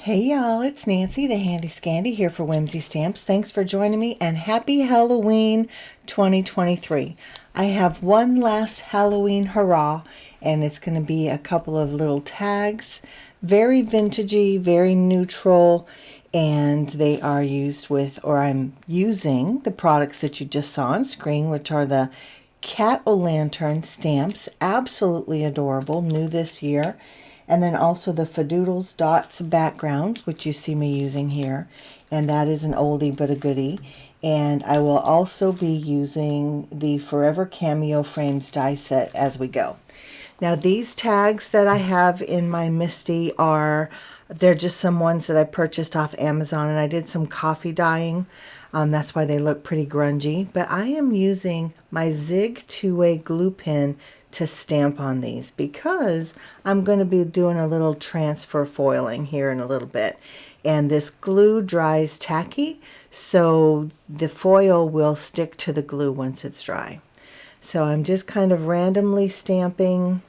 Hey y'all, it's Nancy, the Handy Scandy here for Whimsy Stamps. Thanks for joining me and happy Halloween 2023. I have one last Halloween hurrah and it's going to be a couple of little tags. Very vintagey, very neutral, and they are used with, or I'm using the products that you just saw on screen, which are the Cat-O-Lantern stamps. Absolutely adorable, new this year. And then also the Fadoodles Dots backgrounds, which you see me using here. And that is an oldie but a goodie. And I will also be using the Forever Cameo Frames die set as we go. Now these tags that I have in my Misty they're just some ones that I purchased off Amazon, and I did some coffee dyeing. That's why they look pretty grungy. But I am using my Zig 2-way glue pen to stamp on these because I'm going to be doing a little transfer foiling here in a little bit. And this glue dries tacky, so the foil will stick to the glue once it's dry. So I'm just kind of randomly stamping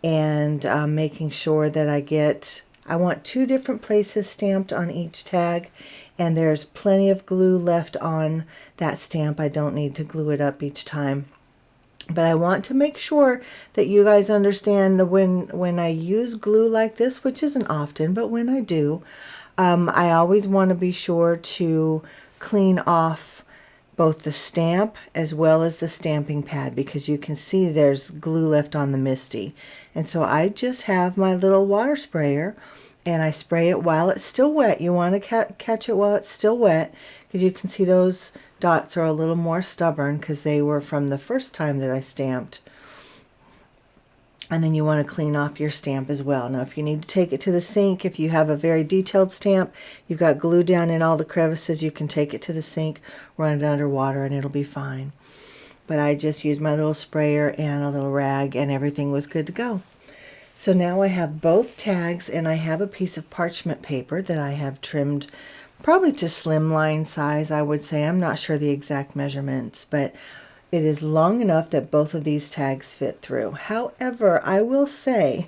and making sure that I want 2 different places stamped on each tag, and there's plenty of glue left on that stamp. I don't need to glue it up each time. But I want to make sure that you guys understand when I use glue like this, which isn't often, but when I do, I always want to be sure to clean off both the stamp as well as the stamping pad, because you can see there's glue left on the Misty. And so I just have my little water sprayer and I spray it while it's still wet. You want to catch it while it's still wet, because you can see those dots are a little more stubborn because they were from the first time that I stamped. And then you want to clean off your stamp as well. Now if you need to take it to the sink, if you have a very detailed stamp, you've got glue down in all the crevices, you can take it to the sink, run it under water, and it'll be fine. But I just used my little sprayer and a little rag and everything was good to go. So now I have both tags, and I have a piece of parchment paper that I have trimmed probably to slimline size, I would say. I'm not sure the exact measurements, but it is long enough that both of these tags fit through. However, I will say,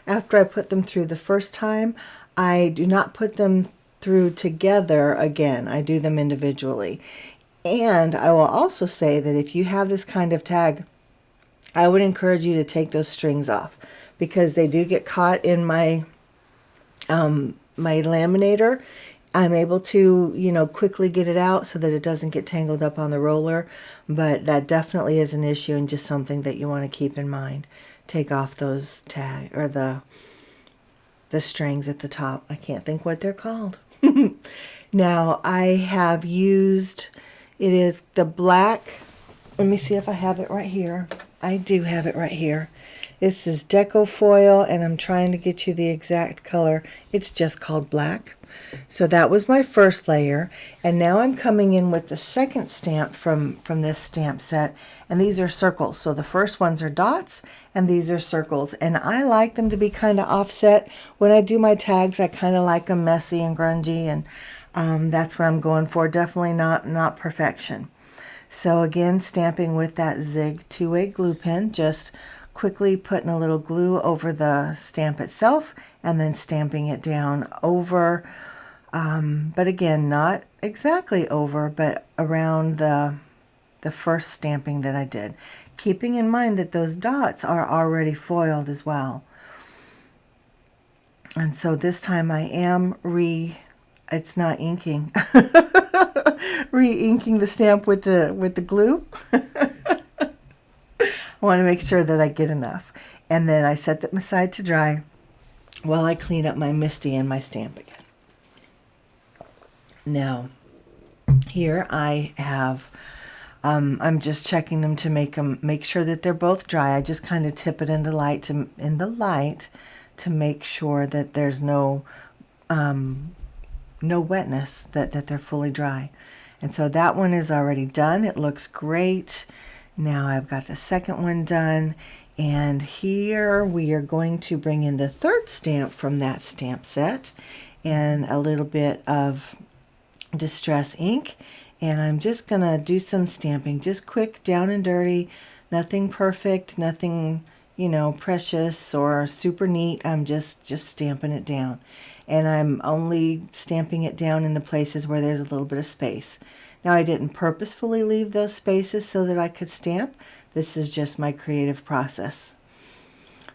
after I put them through the first time, I do not put them through together again. I do them individually. And I will also say that if you have this kind of tag, I would encourage you to take those strings off, because they do get caught in my my laminator. I'm able to, quickly get it out so that it doesn't get tangled up on the roller, but that definitely is an issue and just something that you want to keep in mind. Take off those the strings at the top. I can't think what they're called. Now I have used, it is the black, let me see if I have it right here. I do have it right here. This is Deco Foil, and I'm trying to get you the exact color. It's just called black. So that was my first layer, and now I'm coming in with the second stamp from this stamp set, and these are circles. So the first ones are dots, and these are circles, and I like them to be kind of offset. When I do my tags, I kind of like them messy and grungy, and that's what I'm going for. Definitely not perfection. So again, stamping with that Zig 2-way glue pen, just quickly putting a little glue over the stamp itself and then stamping it down over, but again, not exactly over, but around the first stamping that I did, keeping in mind that those dots are already foiled as well. And so this time I am it's not inking, re-inking the stamp with the glue. I want to make sure that I get enough. And then I set them aside to dry while I clean up my Misty and my stamp again. Now, here I have, I'm just checking them to make sure that they're both dry. I just kind of tip it in the light to make sure that there's no wetness, that they're fully dry. And so that one is already done. It looks great. Now I've got the second one done, and here we are going to bring in the third stamp from that stamp set and a little bit of distress ink, and I'm just gonna do some stamping, just quick, down and dirty, nothing perfect, nothing you know, precious or super neat, I'm just stamping it down. And I'm only stamping it down in the places where there's a little bit of space. Now, I didn't purposefully leave those spaces so that I could stamp. This is just my creative process.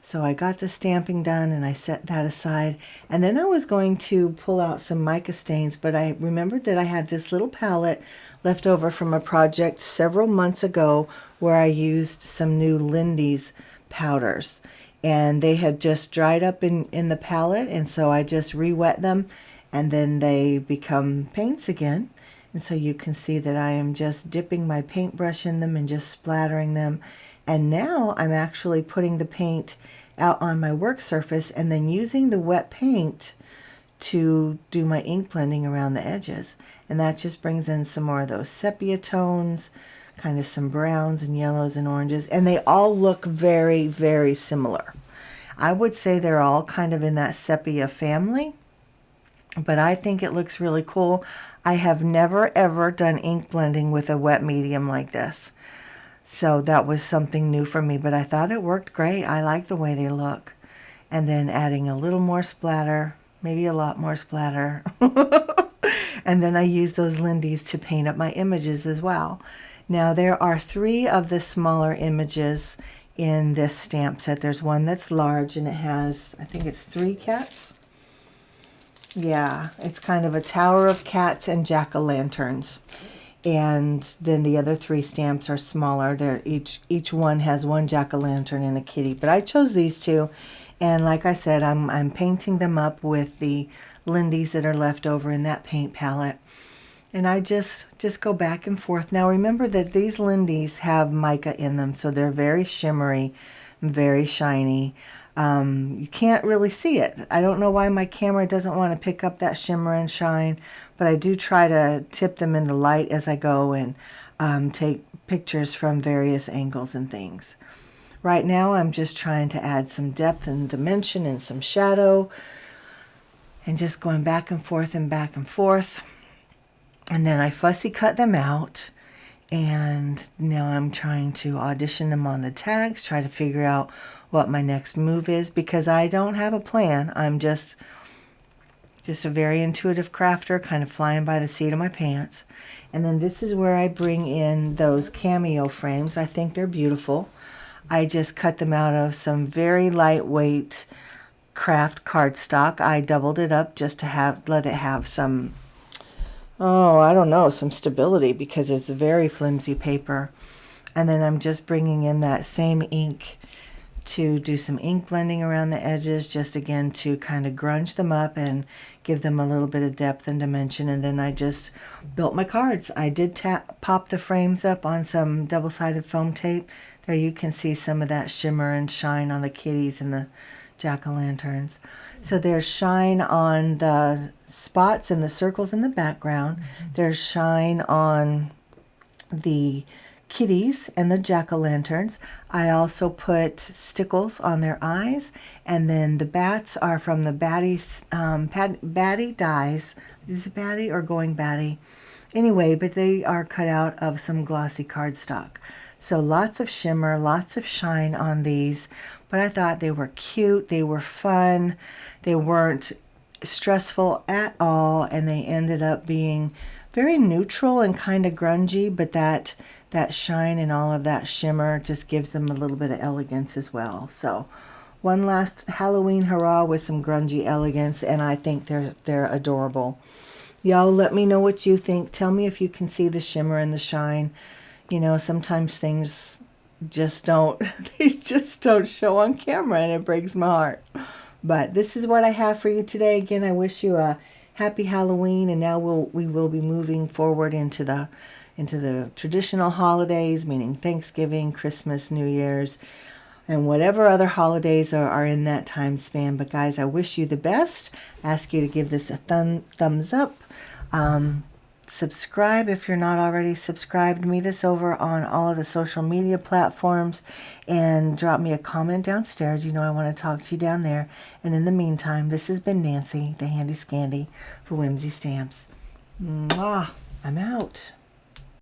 So I got the stamping done and I set that aside. And then I was going to pull out some mica stains, but I remembered that I had this little palette left over from a project several months ago where I used some new Lindy's powders. And they had just dried up in the palette, and so I just re-wet them, and then they become paints again. And so you can see that I am just dipping my paintbrush in them and just splattering them. And now I'm actually putting the paint out on my work surface and then using the wet paint to do my ink blending around the edges. And that just brings in some more of those sepia tones, kind of some browns and yellows and oranges. And they all look very, very similar. I would say they're all kind of in that sepia family, but I think it looks really cool. I have never ever done ink blending with a wet medium like this. So that was something new for me, but I thought it worked great. I like the way they look. And then adding a little more splatter, maybe a lot more splatter. And then I use those Lindy's to paint up my images as well. Now there are 3 of the smaller images in this stamp set. There's one that's large and it has, I think it's 3 cats. Yeah, it's kind of a tower of cats and jack-o'-lanterns. And then the other 3 stamps are smaller. They're each one has one jack-o'-lantern and a kitty. But I chose these 2, and like I said, I'm painting them up with the Lindy's that are left over in that paint palette. And I just go back and forth. Now remember that these Lindy's have mica in them, so they're very shimmery, very shiny. You can't really see it. I don't know why my camera doesn't want to pick up that shimmer and shine, but I do try to tip them into light as I go and take pictures from various angles and things. Right now I'm just trying to add some depth and dimension and some shadow and just going back and forth and back and forth. And then I fussy cut them out, and now I'm trying to audition them on the tags, try to figure out what my next move is, because I don't have a plan. I'm just a very intuitive crafter, kind of flying by the seat of my pants. And then this is where I bring in those cameo frames. I think they're beautiful. I just cut them out of some very lightweight craft cardstock. I doubled it up just to let it have some, I don't know, some stability, because it's a very flimsy paper. And then I'm just bringing in that same ink to do some ink blending around the edges, just again to kind of grunge them up and give them a little bit of depth and dimension. And then I just built my cards. I did pop the frames up on some double-sided foam tape. There you can see some of that shimmer and shine on the kitties and the jack-o'-lanterns. So there's shine on the spots and the circles in the background. There's shine on the kitties and the jack-o'-lanterns. I also put stickles on their eyes, and then the bats are from the Batty dies. Is it Batty or Going Batty? Anyway, but they are cut out of some glossy cardstock. So lots of shimmer, lots of shine on these, but I thought they were cute, they were fun, they weren't stressful at all, and they ended up being very neutral and kind of grungy, but that shine and all of that shimmer just gives them a little bit of elegance as well. So one last Halloween hurrah with some grungy elegance, and I think they're adorable. Y'all let me know what you think. Tell me if you can see the shimmer and the shine. You know, sometimes things just don't, they just don't show on camera, and it breaks my heart. But this is what I have for you today. Again, I wish you a happy Halloween, and now we will be moving forward into the traditional holidays, meaning Thanksgiving, Christmas, New Year's, and whatever other holidays are in that time span. But guys, I wish you the best. Ask you to give this a thumbs up. Subscribe if you're not already subscribed. Meet us over on all of the social media platforms, and drop me a comment downstairs. You know I want to talk to you down there. And in the meantime, this has been Nancy, the Handy Scandy for Whimsy Stamps. Mwah! I'm out.